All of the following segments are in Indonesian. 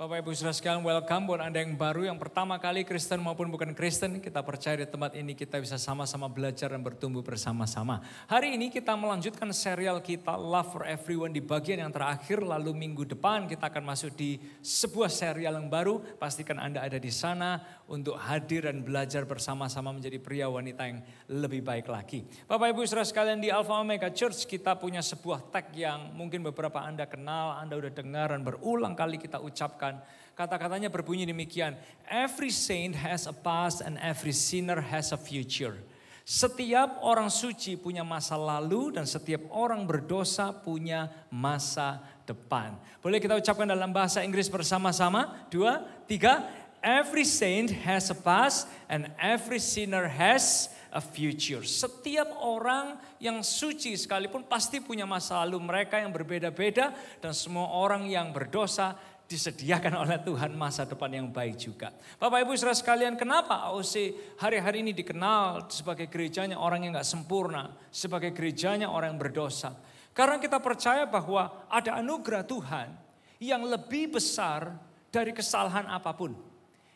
Bapak Ibu Saudara sekalian, welcome buat Anda yang baru, yang pertama kali Kristen maupun bukan Kristen. Kita percaya di tempat ini kita bisa sama-sama belajar dan bertumbuh bersama-sama. Hari ini kita melanjutkan serial kita Love for Everyone di bagian yang terakhir. Lalu minggu depan kita akan masuk di sebuah serial yang baru. Pastikan Anda ada di sana untuk hadir dan belajar bersama-sama menjadi pria wanita yang lebih baik lagi. Bapak Ibu Saudara sekalian, di Alpha Omega Church kita punya sebuah tag yang mungkin beberapa Anda kenal, Anda udah dengar dan berulang kali kita ucapkan. Kata-katanya berbunyi demikian, every saint has a past and every sinner has a future. Setiap orang suci punya masa lalu dan setiap orang berdosa punya masa depan. Boleh kita ucapkan dalam bahasa Inggris bersama-sama? 2, 3. Every saint has a past and every sinner has a future. Setiap orang yang suci sekalipun pasti punya masa lalu mereka yang berbeda-beda, dan semua orang yang berdosa disediakan oleh Tuhan masa depan yang baik juga. Bapak Ibu Saudara sekalian, kenapa AOC hari-hari ini dikenal sebagai gerejanya orang yang gak sempurna, sebagai gerejanya orang yang berdosa? Karena kita percaya bahwa ada anugerah Tuhan yang lebih besar dari kesalahan apapun.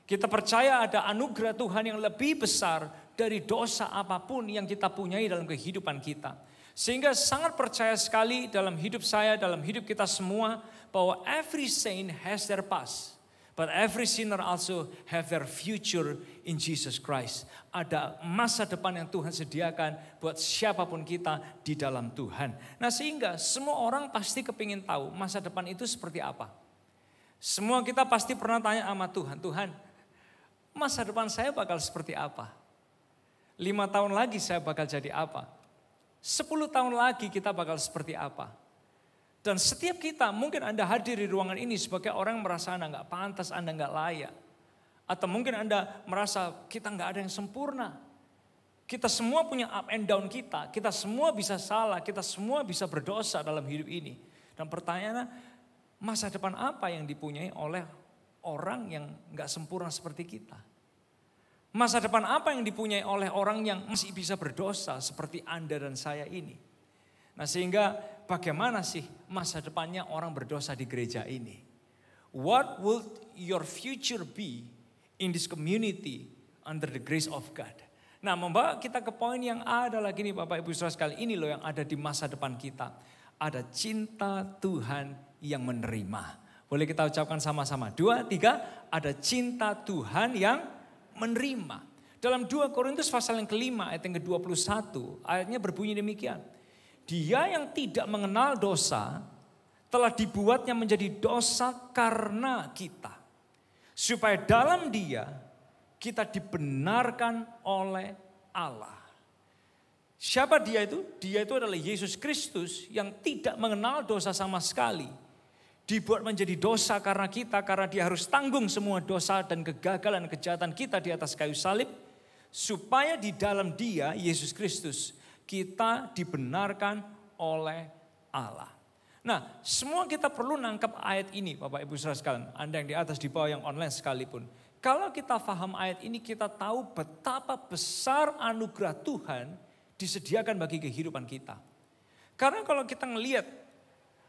Kita percaya ada anugerah Tuhan yang lebih besar dari dosa apapun yang kita punyai dalam kehidupan kita. Sehingga sangat percaya sekali dalam hidup saya, dalam hidup kita semua, bahwa every saint has their past, but every sinner also have their future in Jesus Christ. Ada masa depan yang Tuhan sediakan buat siapapun kita di dalam Tuhan. Nah, sehingga semua orang pasti kepingin tahu masa depan itu seperti apa. Semua kita pasti pernah tanya sama Tuhan, Tuhan, masa depan saya bakal seperti apa? 5 tahun lagi saya bakal jadi apa? 10 tahun lagi kita bakal seperti apa? Dan setiap kita, mungkin Anda hadir di ruangan ini sebagai orang yang merasa Anda gak pantas, Anda gak layak. Atau mungkin Anda merasa kita gak ada yang sempurna. Kita semua punya up and down kita semua bisa salah, kita semua bisa berdosa dalam hidup ini. Dan pertanyaannya, masa depan apa yang dipunyai oleh orang yang gak sempurna seperti kita? Masa depan apa yang dipunyai oleh orang yang masih bisa berdosa seperti Anda dan saya ini? Nah, sehingga bagaimana sih masa depannya orang berdosa di gereja ini? What would your future be in this community under the grace of God? Nah, membawa kita ke poin yang adalah gini Bapak Ibu Saudara sekalian, ini loh yang ada di masa depan kita. Ada cinta Tuhan yang menerima. Boleh kita ucapkan sama-sama. 2, 3, ada cinta Tuhan yang menerima. Dalam 2 Korintus pasal yang kelima ayat yang ke-21, ayatnya berbunyi demikian. Dia yang tidak mengenal dosa telah dibuatnya menjadi dosa karena kita. Supaya dalam dia kita dibenarkan oleh Allah. Siapa dia itu? Dia itu adalah Yesus Kristus yang tidak mengenal dosa sama sekali. Dibuat menjadi dosa karena kita, karena dia harus tanggung semua dosa dan kegagalan kejahatan kita di atas kayu salib. Supaya di dalam dia, Yesus Kristus, kita dibenarkan oleh Allah. Nah, semua kita perlu nangkep ayat ini Bapak Ibu Saudara sekalian. Anda yang di atas, di bawah, yang online sekalipun. Kalau kita paham ayat ini, kita tahu betapa besar anugerah Tuhan disediakan bagi kehidupan kita. Karena kalau kita ngelihat,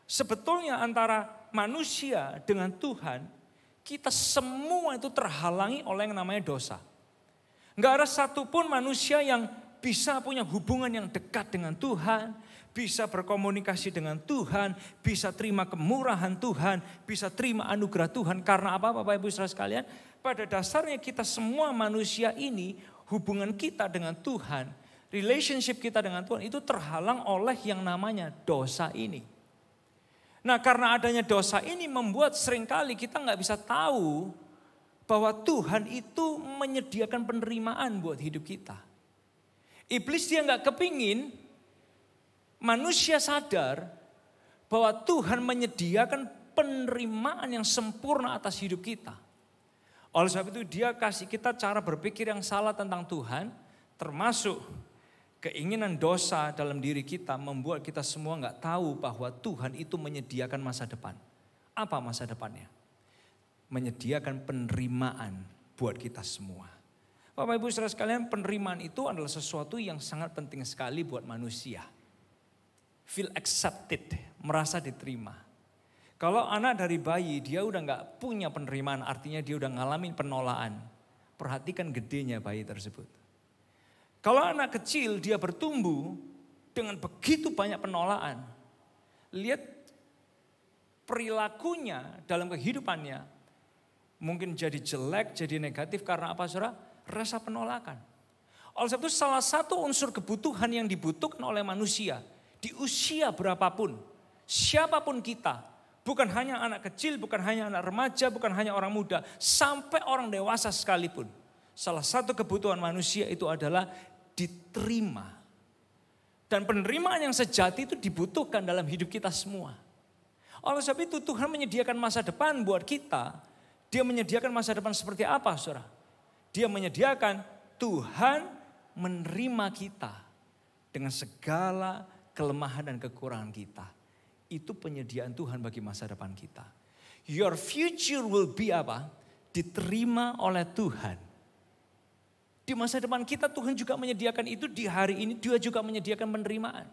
sebetulnya antara manusia dengan Tuhan, kita semua itu terhalangi oleh yang namanya dosa. Enggak ada satupun manusia yang bisa punya hubungan yang dekat dengan Tuhan, bisa berkomunikasi dengan Tuhan, bisa terima kemurahan Tuhan, bisa terima anugerah Tuhan. Karena apa Bapak Ibu Saudara sekalian? Pada dasarnya kita semua manusia ini, hubungan kita dengan Tuhan, relationship kita dengan Tuhan itu terhalang oleh yang namanya dosa ini. Nah, karena adanya dosa ini membuat seringkali kita nggak bisa tahu bahwa Tuhan itu menyediakan penerimaan buat hidup kita. Iblis dia nggak kepingin manusia sadar bahwa Tuhan menyediakan penerimaan yang sempurna atas hidup kita. Oleh sebab itu dia kasih kita cara berpikir yang salah tentang Tuhan, termasuk keinginan dosa dalam diri kita membuat kita semua nggak tahu bahwa Tuhan itu menyediakan masa depan. Apa masa depannya? Menyediakan penerimaan buat kita semua. Bapak Ibu Saudara sekalian, penerimaan itu adalah sesuatu yang sangat penting sekali buat manusia. Feel accepted, merasa diterima. Kalau anak dari bayi dia udah nggak punya penerimaan, artinya dia udah ngalamin penolakan. Perhatikan gedenya bayi tersebut. Kalau anak kecil dia bertumbuh dengan begitu banyak penolakan. Lihat perilakunya dalam kehidupannya mungkin jadi jelek, jadi negatif karena apa saudara? Rasa penolakan. Oleh sebab itu salah satu unsur kebutuhan yang dibutuhkan oleh manusia di usia berapapun, siapapun kita, bukan hanya anak kecil, bukan hanya anak remaja, bukan hanya orang muda, sampai orang dewasa sekalipun. Salah satu kebutuhan manusia itu adalah diterima. Dan penerimaan yang sejati itu dibutuhkan dalam hidup kita semua. Oleh sebab itu Tuhan menyediakan masa depan buat kita. Dia menyediakan masa depan seperti apa saudara? Dia menyediakan Tuhan menerima kita dengan segala kelemahan dan kekurangan kita. Itu penyediaan Tuhan bagi masa depan kita. Your future will be apa? Diterima oleh Tuhan. Di masa depan kita Tuhan juga menyediakan itu, di hari ini Dia juga menyediakan penerimaan.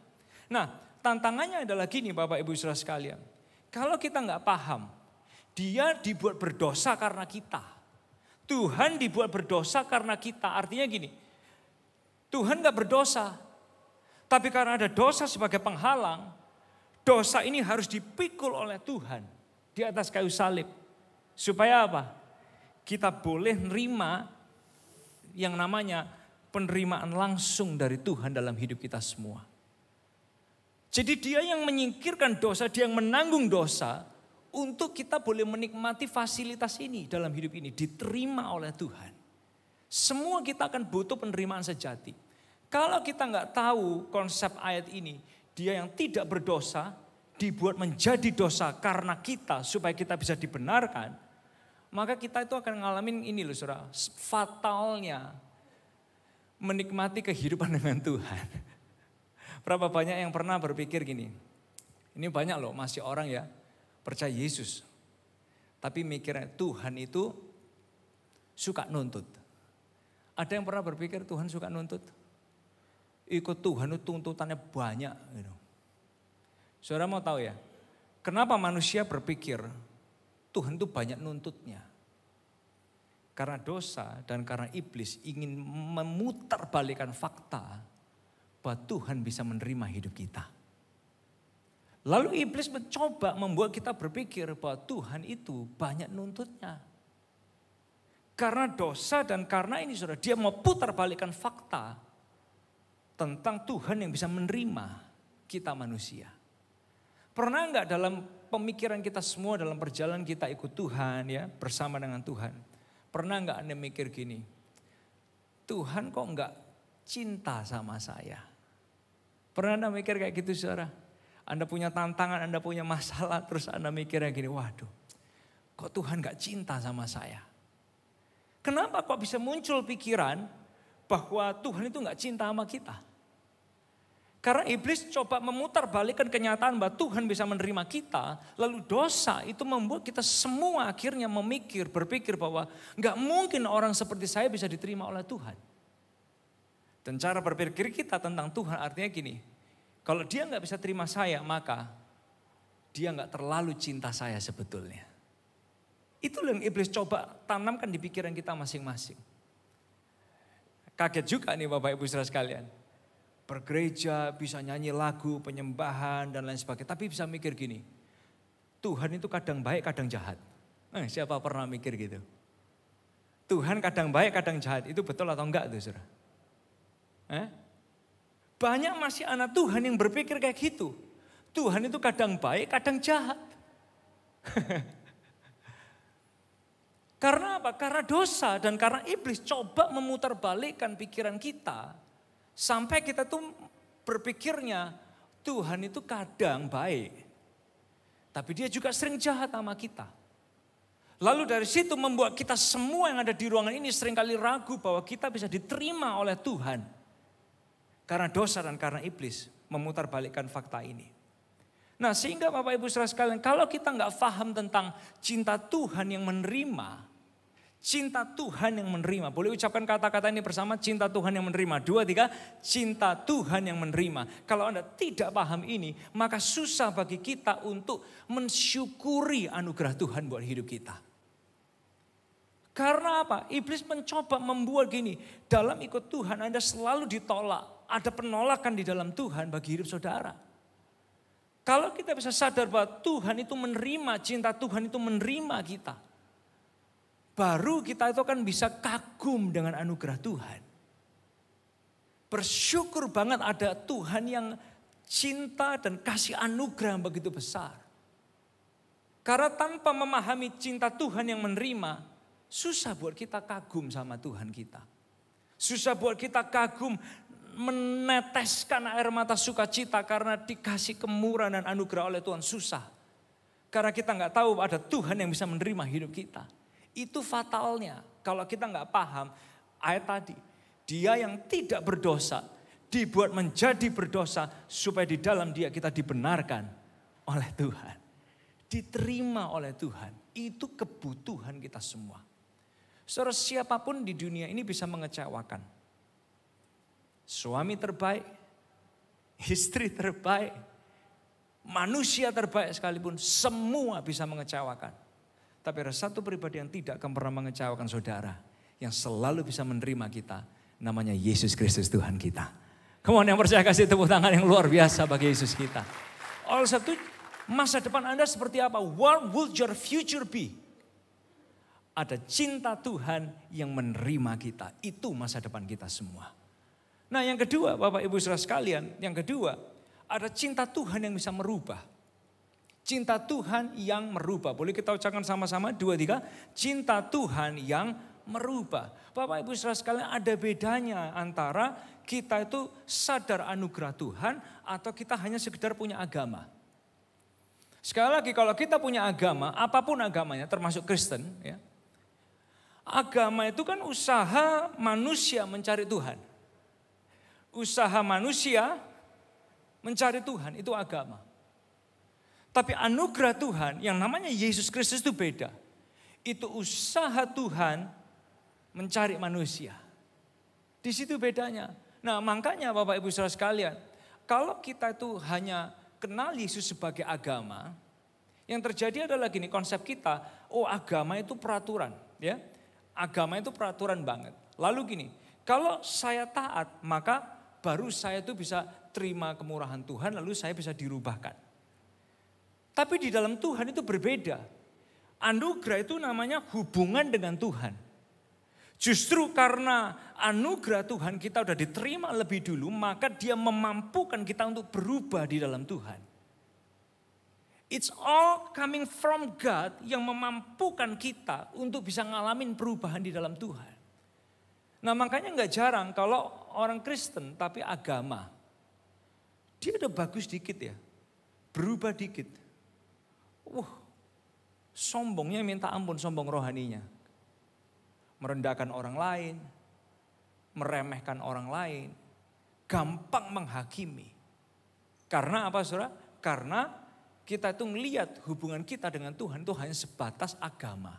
Nah, tantangannya adalah gini Bapak Ibu Saudara sekalian. Kalau kita nggak paham, Dia dibuat berdosa karena kita. Tuhan dibuat berdosa karena kita. Artinya gini, Tuhan nggak berdosa, tapi karena ada dosa sebagai penghalang, dosa ini harus dipikul oleh Tuhan di atas kayu salib. Supaya apa? Kita boleh nerima yang namanya penerimaan langsung dari Tuhan dalam hidup kita semua. Jadi Dia yang menyingkirkan dosa, Dia yang menanggung dosa untuk kita boleh menikmati fasilitas ini dalam hidup ini, diterima oleh Tuhan. Semua kita akan butuh penerimaan sejati. Kalau kita nggak tahu konsep ayat ini, Dia yang tidak berdosa dibuat menjadi dosa karena kita supaya kita bisa dibenarkan. Maka kita itu akan ngalamin ini loh saudara, fatalnya menikmati kehidupan dengan Tuhan. Berapa banyak yang pernah berpikir gini, ini banyak loh masih orang ya percaya Yesus. Tapi mikirnya Tuhan itu suka nuntut. Ada yang pernah berpikir Tuhan suka nuntut? Ikut Tuhan itu tuntutannya banyak. Gitu. Saudara mau tahu ya, kenapa manusia berpikir Tuhan itu banyak nuntutnya? Karena dosa dan karena iblis ingin memutarbalikkan fakta bahwa Tuhan bisa menerima hidup kita. Lalu iblis mencoba membuat kita berpikir bahwa Tuhan itu banyak nuntutnya. Karena dosa dan karena ini saudara, dia mau putarbalikkan fakta tentang Tuhan yang bisa menerima kita manusia. Pernah enggak dalam pemikiran kita semua, dalam perjalanan kita ikut Tuhan ya, bersama dengan Tuhan. Pernah enggak Anda mikir gini, Tuhan kok enggak cinta sama saya? Pernah Anda mikir kayak gitu saudara? Anda punya tantangan, Anda punya masalah, terus Anda mikirnya gini, waduh kok Tuhan enggak cinta sama saya? Kenapa kok bisa muncul pikiran bahwa Tuhan itu enggak cinta sama kita? Karena iblis coba memutarbalikkan kenyataan bahwa Tuhan bisa menerima kita. Lalu dosa itu membuat kita semua akhirnya berpikir bahwa gak mungkin orang seperti saya bisa diterima oleh Tuhan. Dan cara berpikir kita tentang Tuhan artinya gini. Kalau dia gak bisa terima saya, maka dia gak terlalu cinta saya sebetulnya. Itu yang iblis coba tanamkan di pikiran kita masing-masing. Kaget juga nih Bapak Ibu Saudara sekalian. Bergereja, bisa nyanyi lagu, penyembahan dan lain sebagainya. Tapi bisa mikir gini, Tuhan itu kadang baik, kadang jahat. Siapa pernah mikir gitu? Tuhan kadang baik, kadang jahat. Itu betul atau enggak tuh saudara? Banyak masih anak Tuhan yang berpikir kayak gitu. Tuhan itu kadang baik, kadang jahat. Karena apa? Karena dosa dan karena iblis coba memutarbalikkan pikiran kita. Sampai kita tuh berpikirnya Tuhan itu kadang baik. Tapi dia juga sering jahat sama kita. Lalu dari situ membuat kita semua yang ada di ruangan ini seringkali ragu bahwa kita bisa diterima oleh Tuhan. Karena dosa dan karena iblis memutarbalikkan fakta ini. Nah sehingga Bapak Ibu Saudara sekalian, kalau kita nggak paham tentang cinta Tuhan yang menerima, Cinta Tuhan yang menerima. Boleh ucapkan kata-kata ini bersama, cinta Tuhan yang menerima. 2, 3, cinta Tuhan yang menerima. Kalau Anda tidak paham ini, maka susah bagi kita untuk mensyukuri anugerah Tuhan buat hidup kita. Karena apa? Iblis mencoba membuat gini, dalam ikut Tuhan Anda selalu ditolak. Ada penolakan di dalam Tuhan bagi hidup saudara. Kalau kita bisa sadar bahwa Tuhan itu menerima, cinta Tuhan itu menerima kita. Baru kita itu akan bisa kagum dengan anugerah Tuhan. Bersyukur banget ada Tuhan yang cinta dan kasih anugerah yang begitu besar. Karena tanpa memahami cinta Tuhan yang menerima, susah buat kita kagum sama Tuhan kita. Susah buat kita kagum meneteskan air mata sukacita karena dikasih kemurahan dan anugerah oleh Tuhan. Susah. Karena kita nggak tahu ada Tuhan yang bisa menerima hidup kita. Itu fatalnya kalau kita nggak paham ayat tadi. Dia yang tidak berdosa dibuat menjadi berdosa supaya di dalam dia kita dibenarkan oleh Tuhan. Diterima oleh Tuhan. Itu kebutuhan kita semua. Saudara, siapapun di dunia ini bisa mengecewakan. Suami terbaik, istri terbaik, manusia terbaik sekalipun semua bisa mengecewakan. Tapi ada satu pribadi yang tidak akan pernah mengecewakan saudara. Yang selalu bisa menerima kita. Namanya Yesus Kristus Tuhan kita. Come on, yang percaya kasih tepuk tangan yang luar biasa bagi Yesus kita. Oleh sebab itu masa depan Anda seperti apa? What would your future be? Ada cinta Tuhan yang menerima kita. Itu masa depan kita semua. Nah yang kedua Bapak Ibu saudara sekalian. Yang kedua ada cinta Tuhan yang bisa merubah. Cinta Tuhan yang merubah. Boleh kita ucapkan sama-sama 2, 3. Cinta Tuhan yang merubah. Bapak Ibu saudara sekalian, ada bedanya antara kita itu sadar anugerah Tuhan atau kita hanya sekedar punya agama. Sekali lagi kalau kita punya agama, apapun agamanya termasuk Kristen. Ya, agama itu kan usaha manusia mencari Tuhan. Usaha manusia mencari Tuhan itu agama. Tapi anugerah Tuhan yang namanya Yesus Kristus itu beda. Itu usaha Tuhan mencari manusia. Di situ bedanya. Nah makanya Bapak Ibu saudara sekalian. Kalau kita itu hanya kenal Yesus sebagai agama. Yang terjadi adalah gini, konsep kita. Oh agama itu peraturan. Ya, agama itu peraturan banget. Lalu gini, kalau saya taat maka baru saya itu bisa terima kemurahan Tuhan. Lalu saya bisa dirubahkan. Tapi di dalam Tuhan itu berbeda. Anugerah itu namanya hubungan dengan Tuhan. Justru karena anugerah Tuhan kita udah diterima lebih dulu, maka dia memampukan kita untuk berubah di dalam Tuhan. It's all coming from God yang memampukan kita untuk bisa ngalamin perubahan di dalam Tuhan. Nah makanya gak jarang kalau orang Kristen tapi agama. Dia udah bagus dikit ya, berubah dikit. Sombongnya minta ampun, sombong rohaninya. Merendahkan orang lain, meremehkan orang lain, gampang menghakimi. Karena apa saudara? Karena kita itu ngelihat hubungan kita dengan Tuhan itu hanya sebatas agama.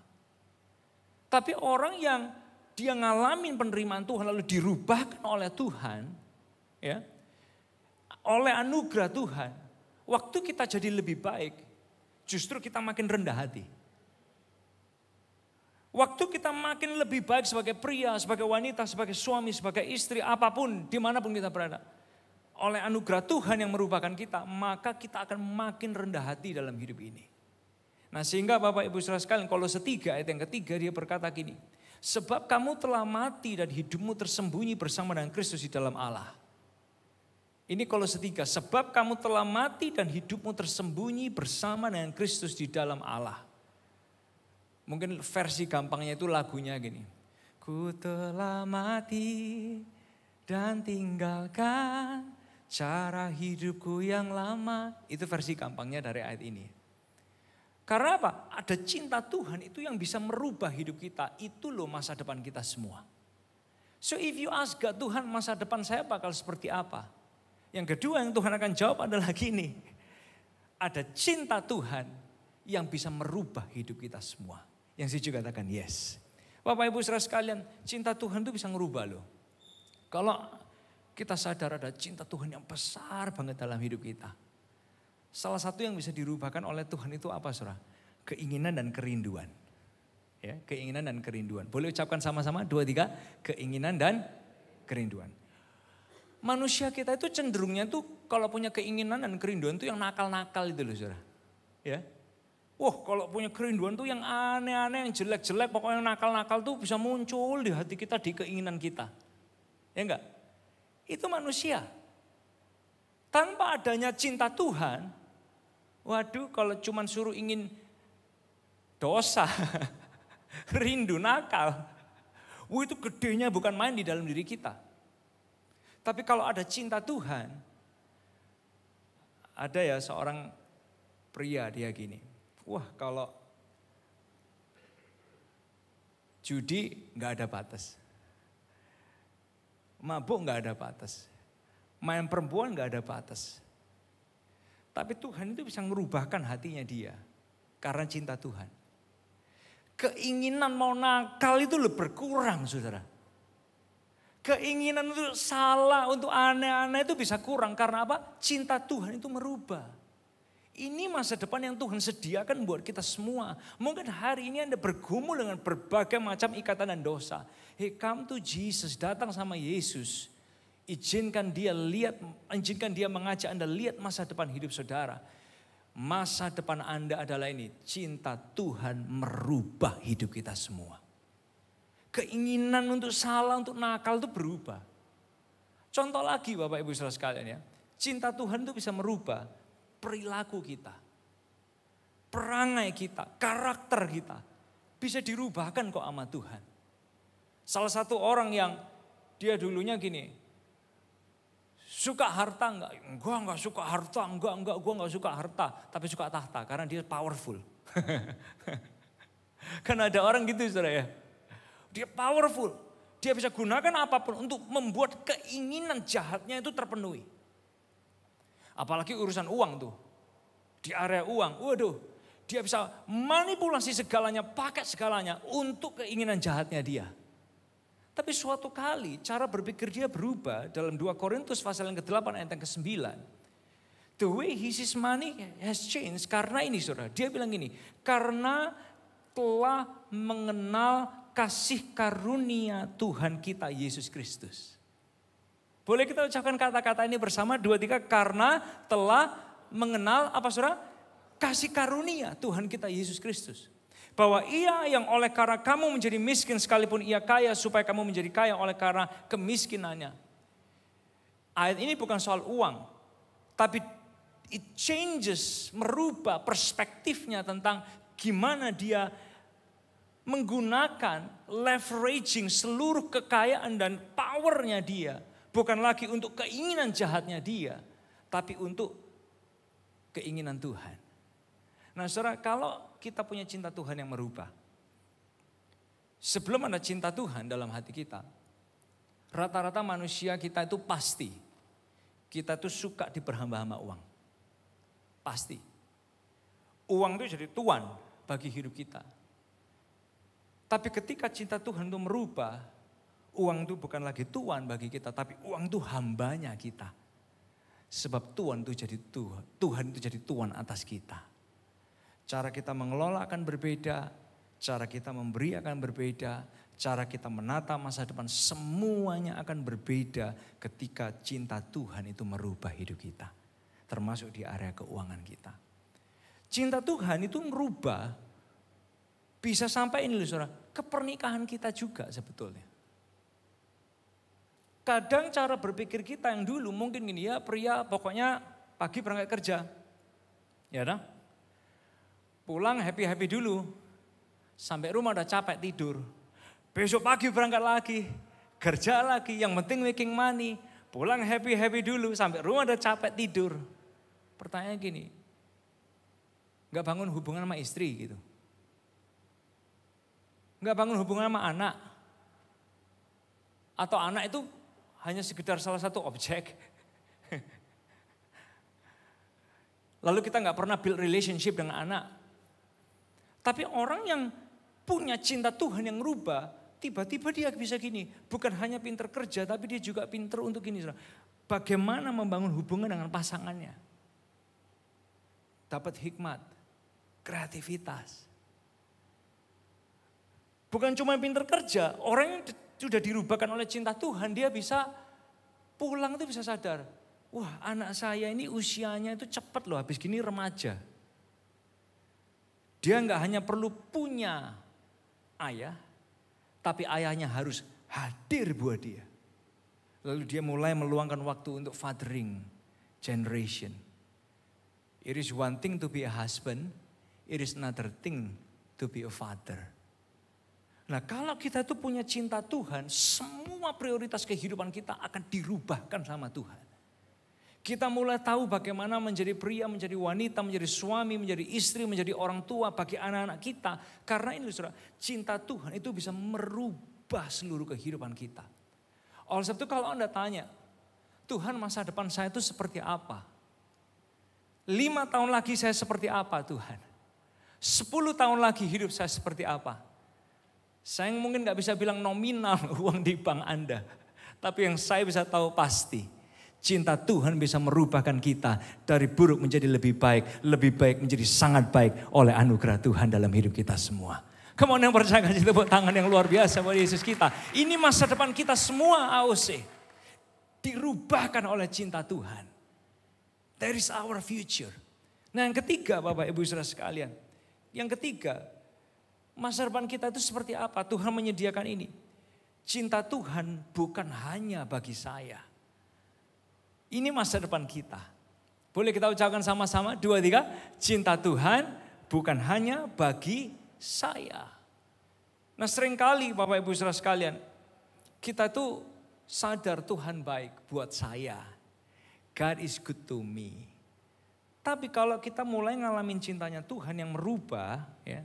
Tapi orang yang dia ngalamin penerimaan Tuhan lalu dirubahkan oleh Tuhan, ya, oleh anugerah Tuhan, waktu kita jadi lebih baik, justru kita makin rendah hati. Waktu kita makin lebih baik sebagai pria, sebagai wanita, sebagai suami, sebagai istri, apapun, dimanapun kita berada. Oleh anugerah Tuhan yang merupakan kita, maka kita akan makin rendah hati dalam hidup ini. Nah sehingga Bapak Ibu saudara sekalian, Kolose 3 ayat yang ketiga dia berkata gini. Sebab kamu telah mati dan hidupmu tersembunyi bersama dengan Kristus di dalam Allah. Ini Kolose 3, sebab kamu telah mati dan hidupmu tersembunyi bersama dengan Kristus di dalam Allah. Mungkin versi gampangnya itu lagunya gini. Ku telah mati dan tinggalkan cara hidupku yang lama. Itu versi gampangnya dari ayat ini. Karena apa? Ada cinta Tuhan itu yang bisa merubah hidup kita. Itu loh masa depan kita semua. So if you ask God, Tuhan masa depan saya bakal seperti apa? Yang kedua yang Tuhan akan jawab adalah gini. Ada cinta Tuhan yang bisa merubah hidup kita semua. Yang saya juga katakan yes. Bapak Ibu saudara sekalian, cinta Tuhan itu bisa ngerubah loh. Kalau kita sadar ada cinta Tuhan yang besar banget dalam hidup kita. Salah satu yang bisa dirubahkan oleh Tuhan itu apa saudara? Keinginan dan kerinduan. Ya, keinginan dan kerinduan. Boleh ucapkan sama-sama 2, 3, keinginan dan kerinduan. Manusia kita itu cenderungnya tuh kalau punya keinginan dan kerinduan tuh yang nakal-nakal itu loh saudara. Ya. Wah kalau punya kerinduan tuh yang aneh-aneh, yang jelek-jelek, pokoknya yang nakal-nakal tuh bisa muncul di hati kita, di keinginan kita. Ya enggak? Itu manusia. Tanpa adanya cinta Tuhan, waduh kalau cuman suruh ingin dosa, rindu nakal, itu gedenya bukan main di dalam diri kita. Tapi kalau ada cinta Tuhan, ada ya seorang pria dia gini, wah kalau judi gak ada batas. Mabuk gak ada batas. Main perempuan gak ada batas. Tapi Tuhan itu bisa merubahkan hatinya dia. Karena cinta Tuhan. Keinginan mau nakal itu lebih berkurang saudara. Keinginan itu salah untuk aneh-aneh itu bisa kurang. Karena apa? Cinta Tuhan itu merubah. Ini masa depan yang Tuhan sediakan buat kita semua. Mungkin hari ini Anda bergumul dengan berbagai macam ikatan dan dosa. Hey, come to Jesus, datang sama Yesus. Izinkan dia mengajak Anda lihat masa depan hidup saudara. Masa depan Anda adalah ini, cinta Tuhan merubah hidup kita semua. Keinginan untuk salah, untuk nakal itu berubah. Contoh lagi Bapak Ibu saudara sekalian ya. Cinta Tuhan itu bisa merubah perilaku kita, perangai kita, karakter kita bisa dirubahkan kok sama Tuhan. Salah satu orang yang dia dulunya gini, suka harta enggak? Enggak suka harta, enggak, gua enggak suka harta, tapi suka tahta karena dia powerful. Kan ada orang gitu saudara ya, dia powerful, dia bisa gunakan apapun untuk membuat keinginan jahatnya itu terpenuhi. Apalagi urusan uang tuh. Di area uang, waduh. Dia bisa manipulasi segalanya, pakai segalanya untuk keinginan jahatnya dia. Tapi suatu kali cara berpikir dia berubah dalam 2 Korintus pasal yang ke-8 ayat yang ke-9. The way he sees money has changed karena ini saudara. Dia bilang gini, karena telah mengenal kasih karunia Tuhan kita Yesus Kristus. Boleh kita ucapkan kata-kata ini bersama 2, 3 karena telah mengenal apa saudara? Kasih karunia Tuhan kita Yesus Kristus. Bahwa ia yang oleh karena kamu menjadi miskin sekalipun ia kaya supaya kamu menjadi kaya oleh karena kemiskinannya. Ayat ini bukan soal uang. Tapi it changes, merubah perspektifnya tentang gimana dia menggunakan leveraging seluruh kekayaan dan powernya dia. Bukan lagi untuk keinginan jahatnya dia, tapi untuk keinginan Tuhan. Nah saudara, kalau kita punya cinta Tuhan yang merubah. Sebelum ada cinta Tuhan dalam hati kita, rata-rata manusia kita itu pasti, kita tuh suka diperhamba-hamba uang. Pasti. Uang itu jadi tuan bagi hidup kita. Tapi ketika cinta Tuhan itu merubah, uang itu bukan lagi tuan bagi kita, tapi uang itu hambanya kita. Sebab Tuhan itu jadi tuan atas kita. Cara kita mengelola akan berbeda, cara kita memberi akan berbeda, cara kita menata masa depan semuanya akan berbeda ketika cinta Tuhan itu merubah hidup kita. Termasuk di area keuangan kita. Cinta Tuhan itu merubah, bisa sampai ini loh saudara, ke pernikahan kita juga sebetulnya. Kadang cara berpikir kita yang dulu mungkin gini ya, pria pokoknya pagi berangkat kerja. Ya dah. Pulang happy-happy dulu. Sampai rumah udah capek tidur. Besok pagi berangkat lagi. Kerja lagi, yang penting making money. Pulang happy-happy dulu, sampai rumah udah capek tidur. Pertanyaan gini, gak bangun hubungan sama istri gitu. Gak bangun hubungan sama anak. Atau anak itu hanya sekedar salah satu objek. Lalu kita gak pernah build relationship dengan anak. Tapi orang yang punya cinta Tuhan yang rubah, tiba-tiba dia bisa gini. Bukan hanya pinter kerja, tapi dia juga pinter untuk gini. Bagaimana membangun hubungan dengan pasangannya. Dapat hikmat, kreativitas. Bukan cuma pinter kerja, orang yang sudah dirubahkan oleh cinta Tuhan, dia bisa pulang itu bisa sadar. Wah, anak saya ini usianya itu cepat loh, habis gini remaja. Dia nggak hanya perlu punya ayah, tapi ayahnya harus hadir buat dia. Lalu dia mulai meluangkan waktu untuk fathering generation. It is one thing to be a husband, it is another thing to be a father. Nah, kalau kita tuh punya cinta Tuhan, semua prioritas kehidupan kita akan dirubahkan sama Tuhan. Kita mulai tahu bagaimana menjadi pria, menjadi wanita, menjadi suami, menjadi istri, menjadi orang tua bagi anak-anak kita. Karena ini saudara, cinta Tuhan itu bisa merubah seluruh kehidupan kita. Oleh sebab itu kalau Anda tanya, Tuhan masa depan saya itu seperti apa? 5 tahun lagi saya seperti apa Tuhan? 10 tahun lagi hidup saya seperti apa? Saya mungkin gak bisa bilang nominal uang di bank Anda. Tapi yang saya bisa tahu pasti, cinta Tuhan bisa merubahkan kita dari buruk menjadi lebih baik menjadi sangat baik oleh anugerah Tuhan dalam hidup kita semua. Come on, yang percaya kasih tepuk tangan yang luar biasa buat Yesus kita. Ini masa depan kita semua AOC. Dirubahkan oleh cinta Tuhan. That is our future. Nah, yang ketiga Bapak Ibu Saudara sekalian. Yang ketiga, masa depan kita itu seperti apa? Tuhan menyediakan ini. Cinta Tuhan bukan hanya bagi saya. Ini masa depan kita. Boleh kita ucapkan sama-sama? 2, 3. Cinta Tuhan bukan hanya bagi saya. Nah, seringkali Bapak Ibu Saudara sekalian, kita tuh sadar Tuhan baik buat saya. God is good to me. Tapi kalau kita mulai ngalamin cintanya Tuhan yang merubah, ya,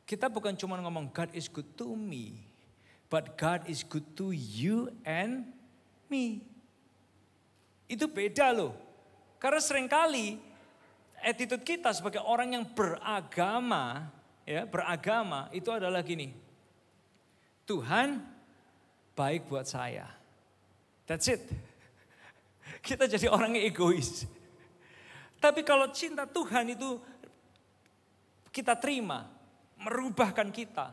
kita bukan cuma ngomong God is good to me, but God is good to you and me. Itu beda loh. Karena seringkali attitude kita sebagai orang yang beragama, ya, beragama itu adalah gini. Tuhan baik buat saya. That's it. Kita jadi orang yang egois. Tapi kalau cinta Tuhan itu kita terima, merubahkan kita.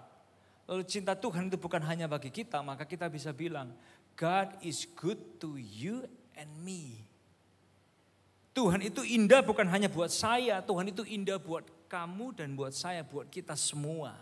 Lalu cinta Tuhan itu bukan hanya bagi kita, maka kita bisa bilang, God is good to you and me. Tuhan itu indah bukan hanya buat saya, Tuhan itu indah buat kamu dan buat saya, buat kita semua.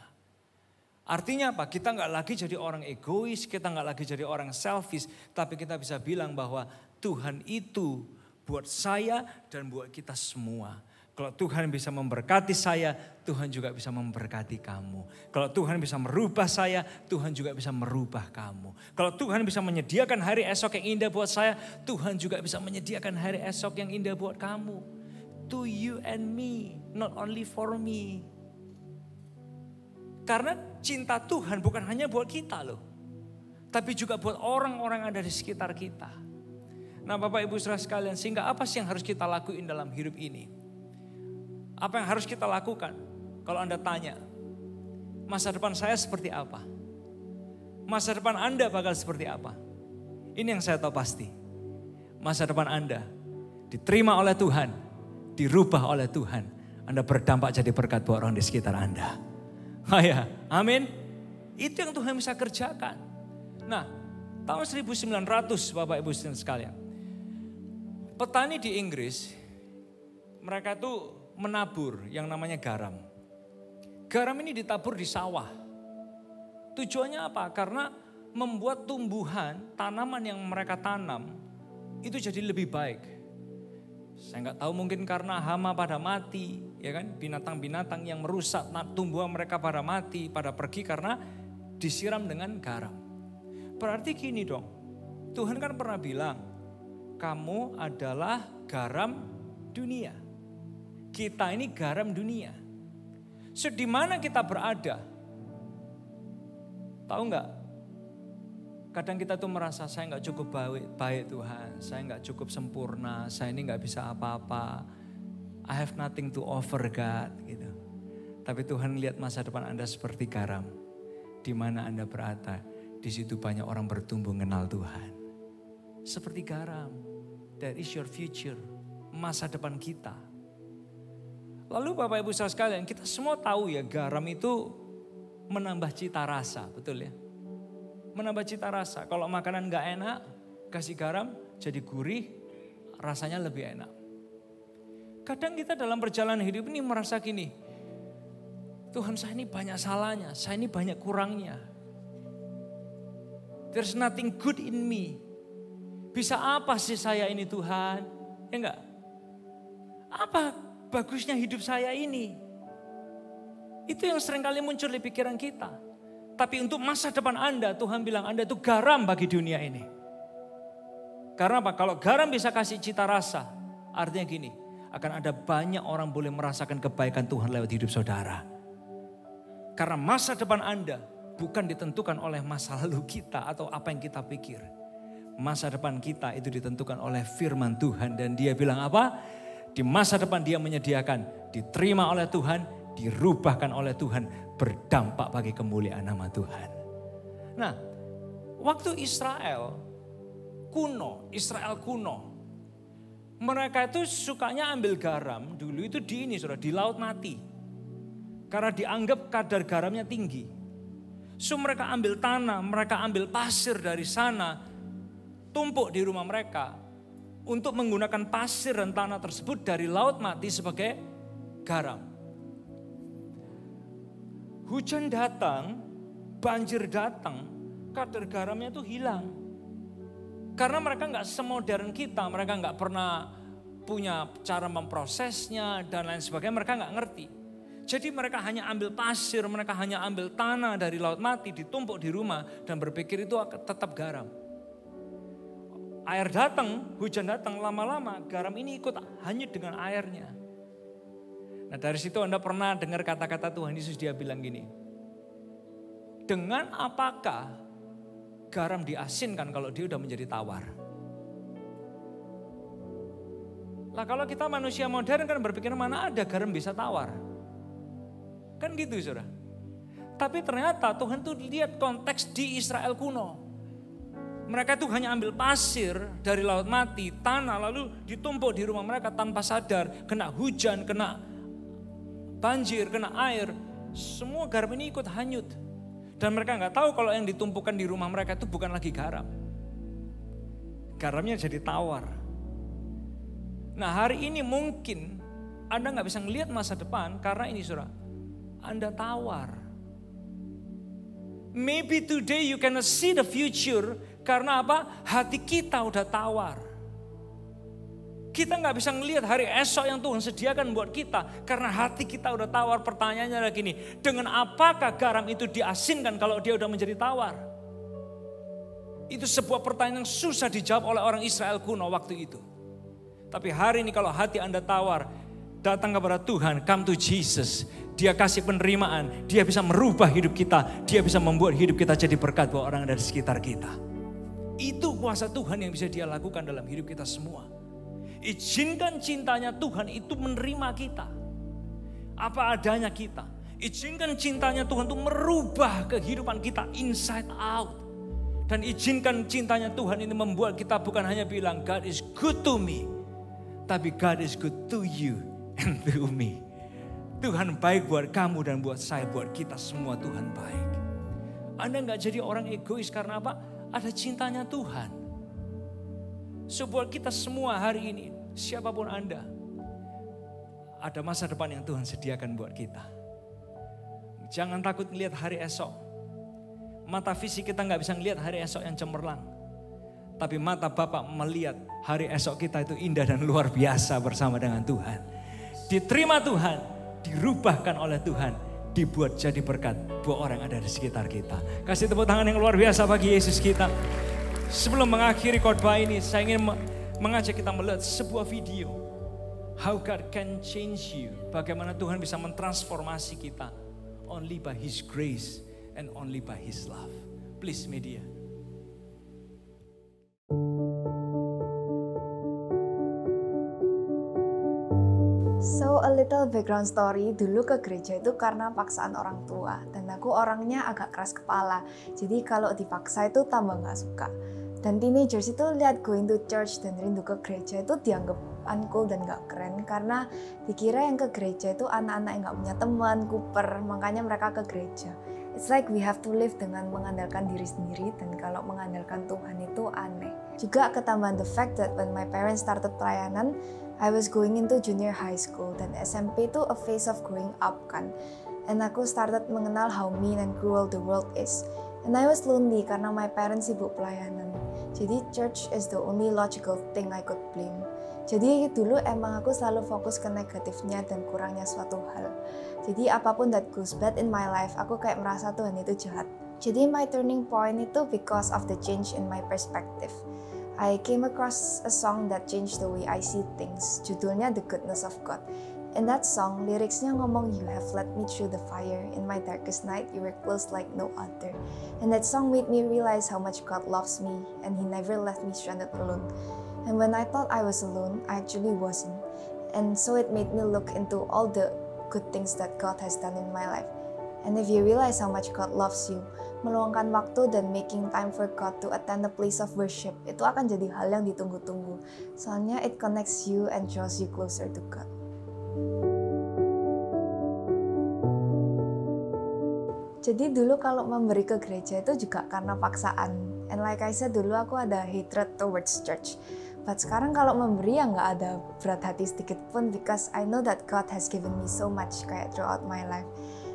Artinya apa? Kita nggak lagi jadi orang egois, kita nggak lagi jadi orang selfish, tapi kita bisa bilang bahwa Tuhan itu buat saya dan buat kita semua. Kalau Tuhan bisa memberkati saya, Tuhan juga bisa memberkati kamu. Kalau Tuhan bisa merubah saya, Tuhan juga bisa merubah kamu. Kalau Tuhan bisa menyediakan hari esok yang indah buat saya, Tuhan juga bisa menyediakan hari esok yang indah buat kamu. To you and me, not only for me. Karena cinta Tuhan bukan hanya buat kita loh. Tapi juga buat orang-orang yang ada di sekitar kita. Nah Bapak Ibu Saudara sekalian, sehingga apa sih yang harus kita lakuin dalam hidup ini? Apa yang harus kita lakukan? Kalau Anda tanya, masa depan saya seperti apa? Masa depan Anda bakal seperti apa? Ini yang saya tahu pasti. Masa depan Anda diterima oleh Tuhan, dirubah oleh Tuhan. Anda berdampak jadi berkat buat orang di sekitar Anda. Ya, amin. Itu yang Tuhan bisa kerjakan. Nah, tahun 1900 Bapak Ibu sekalian, petani di Inggris, mereka tuh menabur yang namanya garam. Garam ini ditabur di sawah. Tujuannya apa? Karena membuat tumbuhan, tanaman yang mereka tanam, itu jadi lebih baik. Saya nggak tahu mungkin karena hama pada mati, ya kan? Binatang-binatang yang merusak tumbuhan mereka pada mati, pada pergi karena disiram dengan garam. Berarti gini dong, Tuhan kan pernah bilang, kamu adalah garam dunia. Kita ini garam dunia. So, di mana kita berada? Tahu nggak? Kadang kita tuh merasa saya nggak cukup baik Tuhan, saya nggak cukup sempurna, saya ini nggak bisa apa-apa. I have nothing to offer God, gitu. Tapi Tuhan lihat masa depan Anda seperti garam. Di mana Anda berada, di situ banyak orang bertumbuh mengenal Tuhan. Seperti garam. That is your future. Masa depan kita. Lalu Bapak Ibu saudara sekalian, kita semua tahu ya garam itu menambah cita rasa, betul ya? Menambah cita rasa. Kalau makanan gak enak, kasih garam jadi gurih, rasanya lebih enak. Kadang kita dalam perjalanan hidup ini merasa gini, Tuhan saya ini banyak salahnya, saya ini banyak kurangnya. There's nothing good in me. Bisa apa sih saya ini Tuhan? Ya enggak? Apa bagusnya hidup saya ini? Itu yang seringkali muncul di pikiran kita. Tapi untuk masa depan Anda, Tuhan bilang Anda itu garam bagi dunia ini. Karena apa? Kalau garam bisa kasih cita rasa, artinya gini, akan ada banyak orang boleh merasakan kebaikan Tuhan lewat hidup saudara. Karena masa depan Anda bukan ditentukan oleh masa lalu kita atau apa yang kita pikir. Masa depan kita itu ditentukan oleh firman Tuhan. Dan dia bilang apa? Di masa depan dia menyediakan, diterima oleh Tuhan, dirubahkan oleh Tuhan, berdampak bagi kemuliaan nama Tuhan. Nah, waktu Israel kuno, mereka itu sukanya ambil garam dulu itu di Laut Mati. Karena dianggap kadar garamnya tinggi. So mereka ambil tanah, mereka ambil pasir dari sana, tumpuk di rumah mereka untuk menggunakan pasir dan tanah tersebut dari Laut Mati sebagai garam. Hujan datang, banjir datang, kadar garamnya itu hilang. Karena mereka nggak semodern kita, mereka nggak pernah punya cara memprosesnya dan lain sebagainya, mereka nggak ngerti. Jadi mereka hanya ambil pasir, mereka hanya ambil tanah dari Laut Mati, ditumpuk di rumah dan berpikir itu tetap garam. Air datang, hujan datang, lama-lama garam ini ikut hanyut dengan airnya. Nah dari situ Anda pernah dengar kata-kata Tuhan Yesus, dia bilang gini, dengan apakah garam diasinkan kalau dia udah menjadi tawar? Lah kalau kita manusia modern kan berpikir mana ada garam bisa tawar. Kan gitu saudara. Tapi ternyata Tuhan tuh lihat konteks di Israel kuno. Mereka tuh hanya ambil pasir dari Laut Mati, tanah, lalu ditumpuk di rumah mereka tanpa sadar. Kena hujan, kena banjir, kena air. Semua garam ini ikut hanyut. Dan mereka gak tahu kalau yang ditumpukan di rumah mereka itu bukan lagi garam. Garamnya jadi tawar. Nah hari ini mungkin Anda gak bisa ngelihat masa depan karena ini saudara, Anda tawar. Maybe today you cannot see the future karena apa? Hati kita udah tawar. Kita gak bisa ngelihat hari esok yang Tuhan sediakan buat kita karena hati kita udah tawar. Pertanyaannya lagi nih, dengan apakah garam itu diasinkan kalau dia udah menjadi tawar? Itu sebuah pertanyaan yang susah dijawab oleh orang Israel kuno waktu itu. Tapi hari ini kalau hati Anda tawar, datang kepada Tuhan, come to Jesus. Dia kasih penerimaan, dia bisa merubah hidup kita, dia bisa membuat hidup kita jadi berkat buat orang dari sekitar kita. Itu kuasa Tuhan yang bisa dia lakukan dalam hidup kita semua. Izinkan cintanya Tuhan itu menerima kita. Apa adanya kita. Izinkan cintanya Tuhan itu merubah kehidupan kita inside out. Dan izinkan cintanya Tuhan ini membuat kita bukan hanya bilang God is good to me. Tapi God is good to you and to me. Tuhan baik buat kamu dan buat saya, buat kita semua Tuhan baik. Anda gak jadi orang egois karena apa? Ada cintanya Tuhan. So buat kita semua hari ini, siapapun Anda, ada masa depan yang Tuhan sediakan buat kita. Jangan takut melihat hari esok. Mata fisik kita gak bisa melihat hari esok yang cemerlang. Tapi mata Bapa melihat hari esok kita itu indah dan luar biasa bersama dengan Tuhan. Diterima Tuhan, dirubahkan oleh Tuhan, dibuat jadi berkat buat orang yang ada di sekitar kita. Kasih tepuk tangan yang luar biasa bagi Yesus kita. Sebelum mengakhiri khotbah ini, saya ingin mengajak kita melihat sebuah video. How God can change you. Bagaimana Tuhan bisa mentransformasi kita. Only by His grace and only by His love. Please media. So a little background story, dulu ke gereja itu karena paksaan orang tua. Dan aku orangnya agak keras kepala, jadi kalau dipaksa itu tambah gak suka. Dan teenagers itu lihat going to church dan rindu ke gereja itu dianggap uncool dan gak keren. Karena dikira yang ke gereja itu anak-anak yang gak punya teman, kuper, makanya mereka ke gereja. It's like we have to live dengan mengandalkan diri sendiri, dan kalau mengandalkan Tuhan itu aneh. Juga ketambahan the fact that when my parents started pelayanan, I was going into junior high school, dan SMP itu a phase of growing up kan. And aku started mengenal how mean and cruel the world is. And I was lonely karena my parents sibuk pelayanan. Jadi church is the only logical thing I could blame. Jadi dulu emang aku selalu fokus ke negatifnya dan kurangnya suatu hal. Jadi apapun that goes bad in my life, aku kayak merasa Tuhan itu jahat. Jadi my turning point itu because of the change in my perspective. I came across a song that changed the way I see things. Judulnya The Goodness of God. In that song, lyricsnya ngomong, "You have led me through the fire. In my darkest night, you were close like no other." And that song made me realize how much God loves me, and He never left me stranded alone. And when I thought I was alone, I actually wasn't. And so it made me look into all the good things that God has done in my life. And if you realize how much God loves you, meluangkan waktu dan making time for God to attend a place of worship, itu akan jadi hal yang ditunggu-tunggu. Soalnya it connects you and draws you closer to God. Jadi dulu kalau memberi ke gereja itu juga karena paksaan. And like I said, dulu aku ada hatred towards church. But sekarang kalau memberi ya nggak ada berat hati sedikit pun, because I know that God has given me so much kayak throughout my life.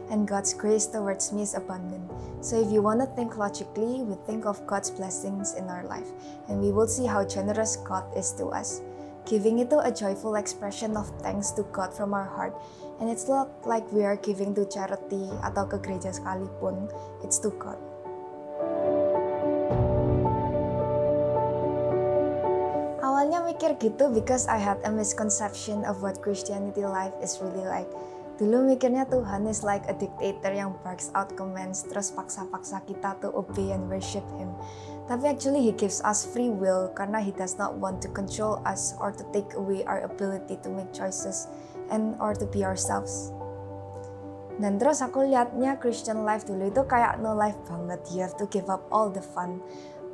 And God's grace towards me is abundant. So if you want to think logically, we think of God's blessings in our life. And we will see how generous God is to us. Giving itu a joyful expression of thanks to God from our heart. And it's not like we are giving to charity atau ke gereja sekalipun. It's to God. Awalnya mikir gitu because I had a misconception of what Christianity life is really like. Dulu mikirnya Tuhan is like a dictator yang barks out commands terus paksa-paksa kita to obey and worship Him. Tapi actually He gives us free will karena He does not want to control us or to take away our ability to make choices and or to be ourselves. Dan terus aku lihatnya Christian life dulu itu kayak no life banget. You have to give up all the fun.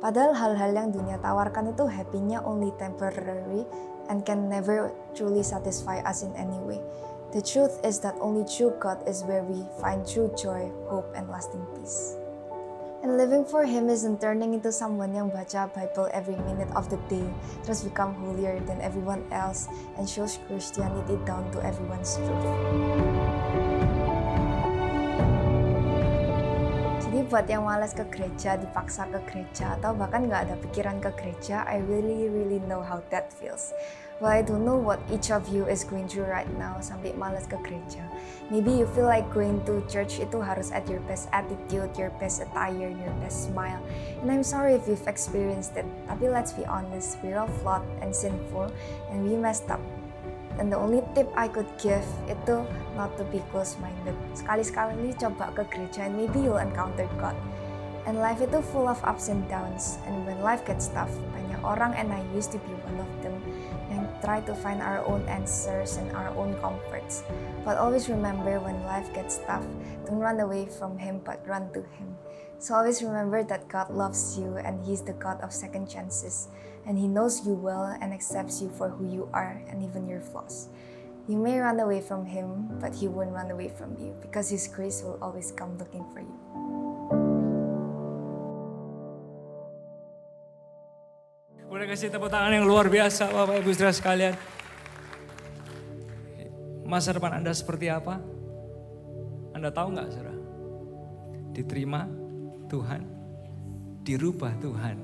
Padahal hal-hal yang dunia tawarkan itu happy-nya only temporary and can never truly satisfy us in any way. The truth is that only true God is where we find true joy, hope, and lasting peace. And living for Him isn't turning into someone yang baca Bible every minute of the day, terus become holier than everyone else, and shows Christianity down to everyone's truth. Jadi buat yang malas ke gereja, dipaksa ke gereja, atau bahkan nggak ada pikiran ke gereja, I really know how that feels. Well, I don't know what each of you is going through right now sampai malas ke gereja. Maybe you feel like going to church itu harus at your best attitude, your best attire, your best smile. And I'm sorry if you've experienced it. Tapi let's be honest, we're all flawed and sinful, and we messed up. And the only tip I could give itu not to be close-minded. Sekali-sekali coba ke gereja and maybe you'll encounter God. And life itu full of ups and downs. And when life gets tough, banyak orang, and I used to be one of them, yang try to find our own answers and our own comforts. But always remember, when life gets tough, don't run away from Him but run to Him. So always remember that God loves you, and He's the God of second chances. And He knows you well and accepts you for who you are and even your flaws. You may run away from Him, but He won't run away from you, because His grace will always come looking for you. Boleh kasih tepuk tangan yang luar biasa Bapak Ibu Saudara sekalian. Masa depan Anda seperti apa? Anda tahu nggak saudara? Diterima Tuhan, dirubah Tuhan,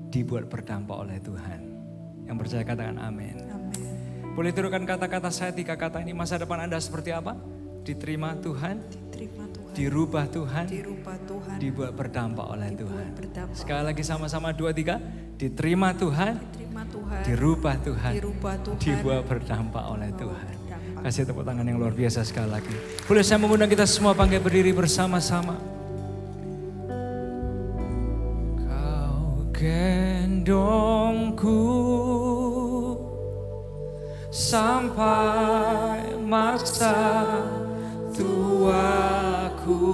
dibuat berdampak oleh Tuhan. Yang percaya katakan amin. Boleh turunkan kata-kata saya 3 kata ini. Masa depan Anda seperti apa? Diterima Tuhan, dirubah Tuhan, dibuat berdampak oleh Tuhan. Sekali lagi sama-sama 2, 3. Diterima Tuhan, dirubah Tuhan, dibuat berdampak oleh Tuhan. Kasih tepuk tangan yang luar biasa sekali lagi. Boleh saya mengundang kita semua bangkit berdiri bersama-sama. Kau gendongku sampai masa tuaku.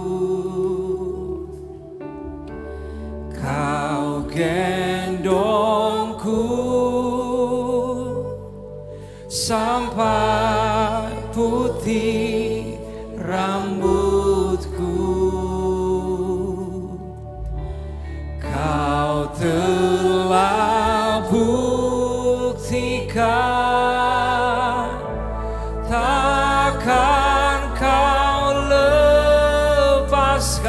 Kau gendongku sampai putih rambutku. Kau telah buktikan, takkan kau lepaskan.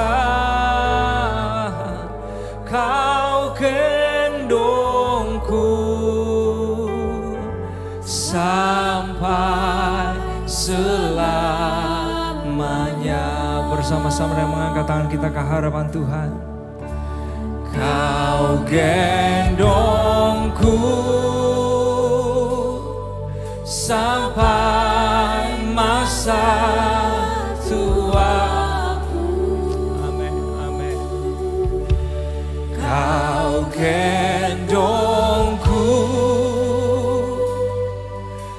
Kau gendongku sampai selamanya. Bersama-sama dengan mengangkat tangan kita ke hadapan Tuhan. Kau gendongku sampai masa tuaku. Amin, amin. Kau gendongku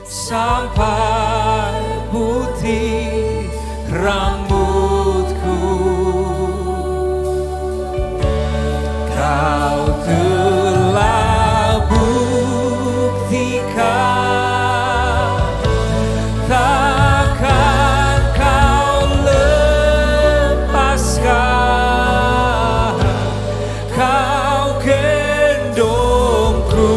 sampai putih rambutku. Kau telah buktikan, takkan kau lepaskan. Kau gendongku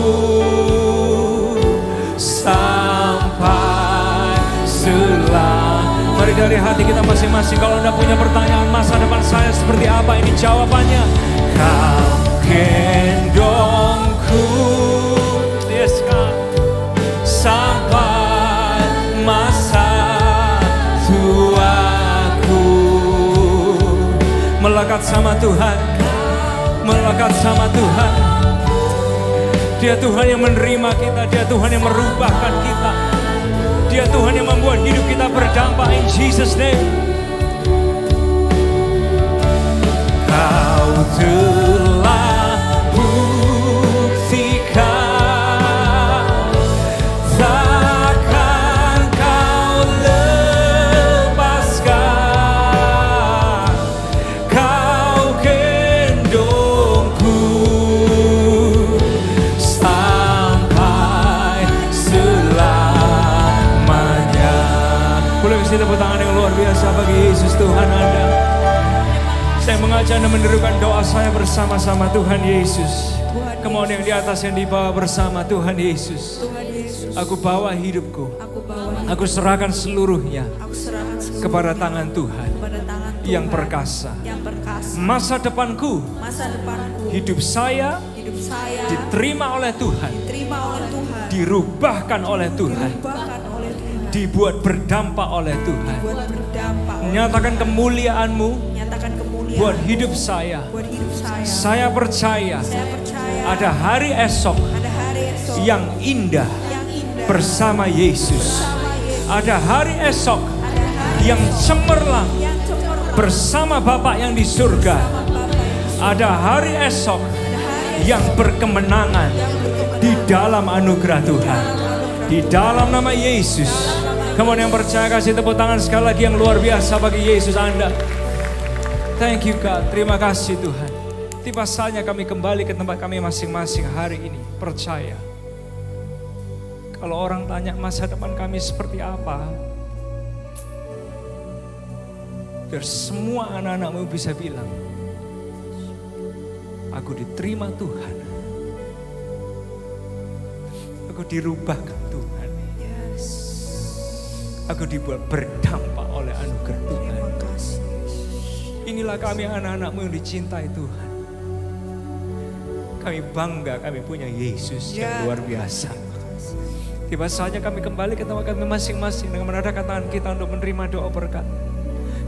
sampai selamanya. Mari dari hati kita masing-masing, kalau Anda punya pertanyaan masa depan saya seperti apa, ini jawabannya. Kau gendongku, yes God, sampai masa tuaku. Melekat sama Tuhan, melekat sama Tuhan. Dia Tuhan yang menerima kita, Dia Tuhan yang merubahkan kita, Dia Tuhan yang membuat hidup kita berdampak. In Jesus name. Kau telah buktikan, takkan kau lepaskan. Kau gendongku sampai selamanya. Boleh kasih tepuk tangan yang luar biasa bagi Yesus Tuhan Anda. Saya mengajak Anda menirukan doa saya bersama-sama. Tuhan Yesus, kemudian yang di atas yang di bawah bersama. Tuhan Yesus, aku bawa hidupku, aku serahkan seluruhnya kepada tangan Tuhan yang perkasa. Masa depanku, hidup saya diterima oleh Tuhan, dirubahkan oleh Tuhan, dibuat berdampak oleh Tuhan. Nyatakan kemuliaan-Mu buat hidup saya. Saya percaya ada hari esok yang indah bersama Yesus. Ada hari esok yang cemerlang bersama Bapa yang di surga. Ada hari esok yang berkemenangan di dalam anugerah Tuhan, di dalam nama Yesus. Kamu yang percaya kasih tepuk tangan sekali lagi yang luar biasa bagi Yesus Anda. Thank you God, terima kasih Tuhan. Tiba saatnya kami kembali ke tempat kami masing-masing hari ini. Percaya, kalau orang tanya masa depan kami seperti apa, biar semua anak-anakmu bisa bilang, aku diterima Tuhan, aku dirubahkan Tuhan, aku dibuat berdampak oleh anugerah Tuhan. Inilah kami anak-anakmu yang dicintai Tuhan. Kami bangga kami punya Yesus yang luar biasa. Tiba saatnya kami kembali ke tempat kami masing-masing dengan menadahkan tangan kita untuk menerima doa berkat.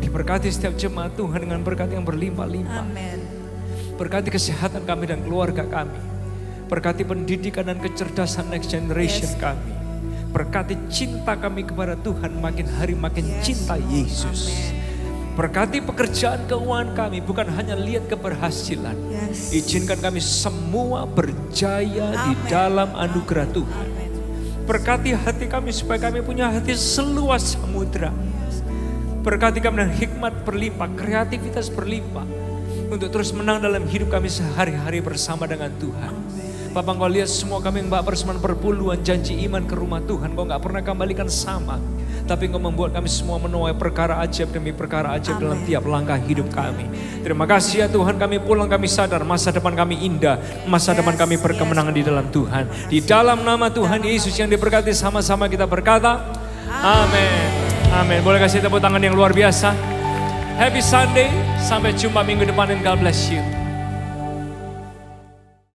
Diberkati setiap jemaat Tuhan dengan berkat yang berlimpah-limpah. Berkati kesehatan kami dan keluarga kami. Berkati pendidikan dan kecerdasan next generation kami. Berkati cinta kami kepada Tuhan makin hari makin cinta Yesus. Berkati pekerjaan keuangan kami, bukan hanya lihat keberhasilan. Izinkan kami semua berjaya di dalam anugerah Tuhan. Berkati hati kami supaya kami punya hati seluas samudra. Berkati kami dengan hikmat berlimpah, kreativitas berlimpah. Untuk terus menang dalam hidup kami sehari-hari bersama dengan Tuhan. Bapak, Engkau lihat semua kami yang bawa persembahan perpuluhan janji iman ke rumah Tuhan. Engkau gak pernah kembalikan sama. Tapi Engkau membuat kami semua menuai perkara ajaib demi perkara ajaib dalam tiap langkah hidup kami. Terima kasih ya Tuhan, kami pulang kami sadar masa depan kami indah. Masa depan kami berkemenangan di dalam Tuhan. Di dalam nama Tuhan Yesus yang diberkati, sama-sama kita berkata, amin. Amin. Boleh kasih tepuk tangan yang luar biasa. Happy Sunday. Sampai jumpa minggu depan, and God bless you.